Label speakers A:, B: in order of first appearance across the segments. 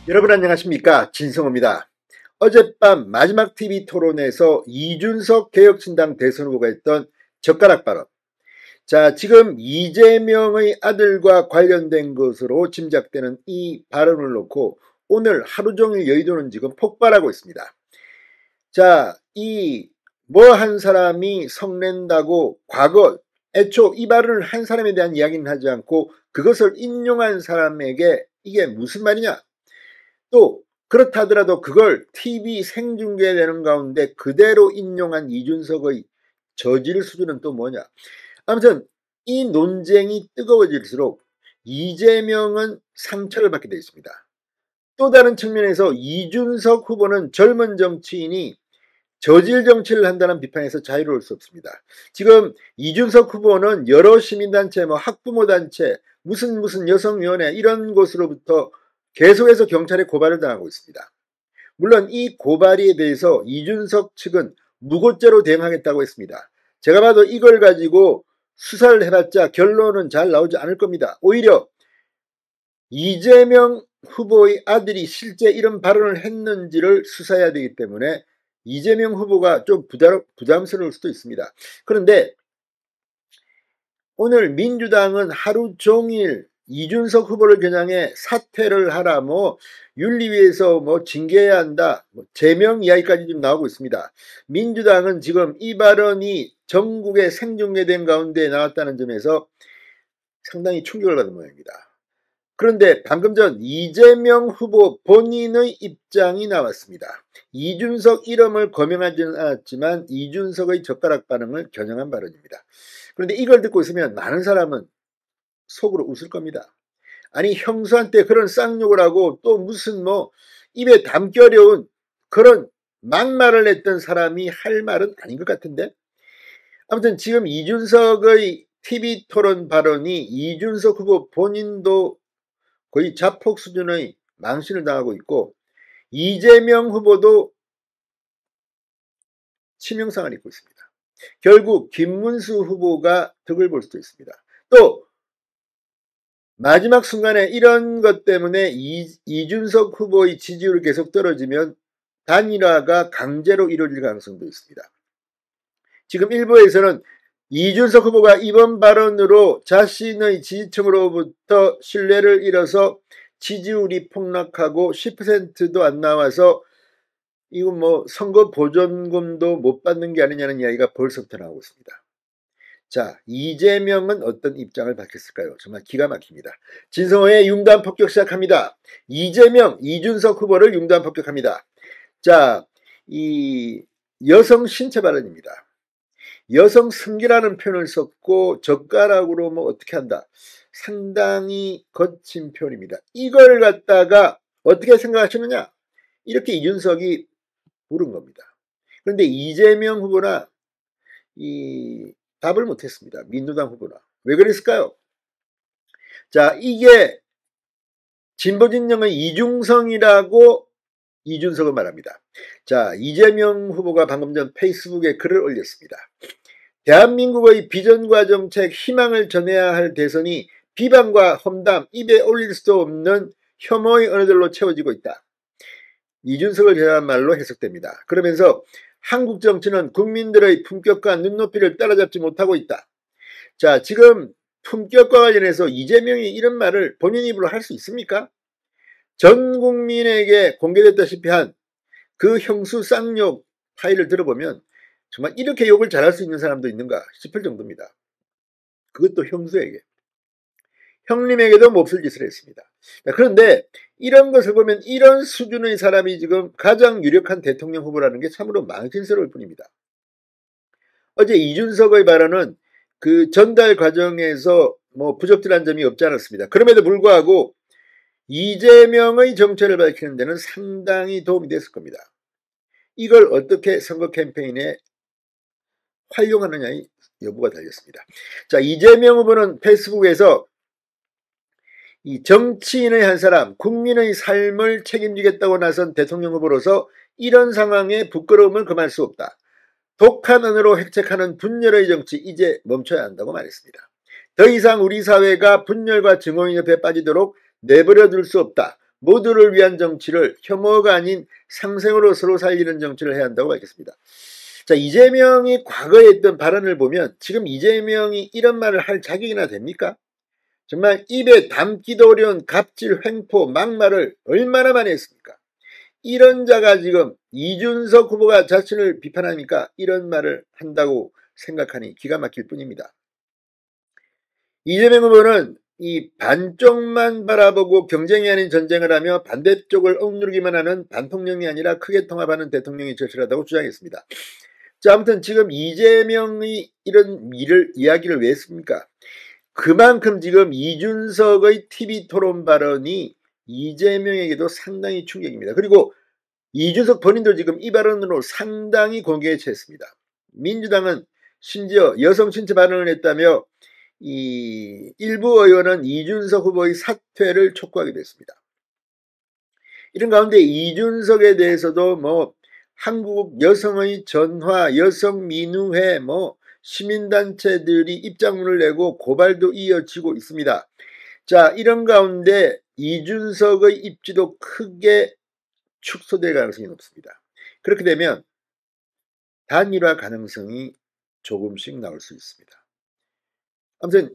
A: 여러분 안녕하십니까, 진성호입니다. 어젯밤 마지막 TV 토론에서 이준석 개혁신당 대선 후보가 했던 젓가락 발언. 자, 지금 이재명의 아들과 관련된 것으로 짐작되는 이 발언을 놓고 오늘 하루 종일 여의도는 지금 폭발하고 있습니다. 자, 이 뭐 한 사람이 성낸다고 과거 애초 이 발언을 한 사람에 대한 이야기는 하지 않고 그것을 인용한 사람에게 이게 무슨 말이냐? 또 그렇다 하더라도 그걸 TV 생중계되는 가운데 그대로 인용한 이준석의 저질 수준은 또 뭐냐. 아무튼 이 논쟁이 뜨거워질수록 이재명은 상처를 받게 되어 있습니다. 또 다른 측면에서 이준석 후보는 젊은 정치인이 저질 정치를 한다는 비판에서 자유로울 수 없습니다. 지금 이준석 후보는 여러 시민단체, 학부모단체, 무슨 여성위원회 이런 곳으로부터 계속해서 경찰에 고발을 당하고 있습니다. 물론 이 고발에 대해서 이준석 측은 무고죄로 대응하겠다고 했습니다. 제가 봐도 이걸 가지고 수사를 해봤자 결론은 잘 나오지 않을 겁니다. 오히려 이재명 후보의 아들이 실제 이런 발언을 했는지를 수사해야 되기 때문에 이재명 후보가 좀 부담스러울 수도 있습니다. 그런데 오늘 민주당은 하루 종일 이준석 후보를 겨냥해 사퇴를 하라, 윤리위에서 징계해야 한다, 제명 이야기까지 지금 나오고 있습니다. 민주당은 지금 이 발언이 전국에 생중계된 가운데 나왔다는 점에서 상당히 충격을 받은 모양입니다. 그런데 방금 전 이재명 후보 본인의 입장이 나왔습니다. 이준석 이름을 거명하지는 않았지만 이준석의 젓가락 반응을 겨냥한 발언입니다. 그런데 이걸 듣고 있으면 많은 사람은 속으로 웃을 겁니다. 아니, 형수한테 그런 쌍욕을 하고 또 무슨 입에 담기 어려운 그런 막말을 했던 사람이 할 말은 아닌 것 같은데. 아무튼 지금 이준석의 TV 토론 발언이 이준석 후보 본인도 거의 자폭 수준의 망신을 당하고 있고 이재명 후보도 치명상을 입고 있습니다. 결국 김문수 후보가 덕을 볼 수도 있습니다. 또 마지막 순간에 이런 것 때문에 이준석 후보의 지지율이 계속 떨어지면 단일화가 강제로 이루어질 가능성도 있습니다. 지금 일부에서는 이준석 후보가 이번 발언으로 자신의 지지층으로부터 신뢰를 잃어서 지지율이 폭락하고 10%도 안 나와서 이거 선거 보전금도 못 받는 게 아니냐는 이야기가 벌써부터 나오고 있습니다. 자, 이재명은 어떤 입장을 밝혔을까요? 정말 기가 막힙니다. 진성호의 융단 폭격 시작합니다. 이재명, 이준석 후보를 융단 폭격합니다. 자, 이 여성 신체 발언입니다. 여성 승기라는 표현을 썼고 젓가락으로 어떻게 한다. 상당히 거친 표현입니다. 이걸 갖다가 어떻게 생각하시느냐? 이렇게 이준석이 물은 겁니다. 그런데 이재명 후보나 답을 못했습니다. 민주당 후보나. 왜 그랬을까요? 자, 이게 진보진영의 이중성이라고 이준석은 말합니다. 자, 이재명 후보가 방금 전 페이스북에 글을 올렸습니다. 대한민국의 비전과 정책, 희망을 전해야 할 대선이 비방과 험담, 입에 올릴 수도 없는 혐오의 언어들로 채워지고 있다. 이준석을 대한 말로 해석됩니다. 그러면서 한국 정치는 국민들의 품격과 눈높이를 따라잡지 못하고 있다. 자, 지금 품격과 관련해서 이재명이 이런 말을 본인 입으로 할 수 있습니까? 전 국민에게 공개됐다시피 한 그 형수 쌍욕 파일을 들어보면 정말 이렇게 욕을 잘할 수 있는 사람도 있는가 싶을 정도입니다. 그것도 형수에게. 형님에게도 몹쓸 짓을 했습니다. 그런데 이런 것을 보면 이런 수준의 사람이 지금 가장 유력한 대통령 후보라는 게 참으로 망신스러울 뿐입니다. 어제 이준석의 발언은 그 전달 과정에서 부적절한 점이 없지 않았습니다. 그럼에도 불구하고 이재명의 정체를 밝히는 데는 상당히 도움이 됐을 겁니다. 이걸 어떻게 선거 캠페인에 활용하느냐의 여부가 달렸습니다. 자, 이재명 후보는 페이스북에서 이 정치인의 한 사람, 국민의 삶을 책임지겠다고 나선 대통령 후보로서 이런 상황에 부끄러움을 금할 수 없다. 독한 언어로 획책하는 분열의 정치 이제 멈춰야 한다고 말했습니다. 더 이상 우리 사회가 분열과 증오인 옆에 빠지도록 내버려 둘 수 없다. 모두를 위한 정치를 혐오가 아닌 상생으로 서로 살리는 정치를 해야 한다고 밝혔습니다. 자, 이재명이 과거에 했던 발언을 보면 지금 이재명이 이런 말을 할 자격이나 됩니까? 정말 입에 담기도 어려운 갑질, 횡포, 막말을 얼마나 많이 했습니까? 이런 자가 지금 이준석 후보가 자신을 비판하니까 이런 말을 한다고 생각하니 기가 막힐 뿐입니다. 이재명 후보는 이 반쪽만 바라보고 경쟁이 아닌 전쟁을 하며 반대쪽을 억누르기만 하는 반통령이 아니라 크게 통합하는 대통령이 절실하다고 주장했습니다. 자, 아무튼 지금 이재명이 이런 이야기를 왜 했습니까? 그만큼 지금 이준석의 TV 토론 발언이 이재명에게도 상당히 충격입니다. 그리고 이준석 본인도 지금 이 발언으로 상당히 공격에 처했습니다. 민주당은 심지어 여성 친체 발언을 했다며 이 일부 의원은 이준석 후보의 사퇴를 촉구하기도 했습니다. 이런 가운데 이준석에 대해서도 뭐 한국 여성의 전화, 여성민우회, 뭐 시민단체들이 입장문을 내고 고발도 이어지고 있습니다. 자, 이런 가운데 이준석의 입지도 크게 축소될 가능성이 높습니다. 그렇게 되면 단일화 가능성이 조금씩 나올 수 있습니다. 아무튼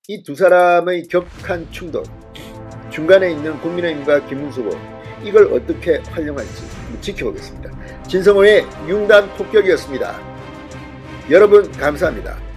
A: 이 두 사람의 격한 충돌, 중간에 있는 국민의힘과 김문수 후보, 이걸 어떻게 활용할지 지켜보겠습니다. 진성호의 융단 폭격이었습니다. 여러분 감사합니다.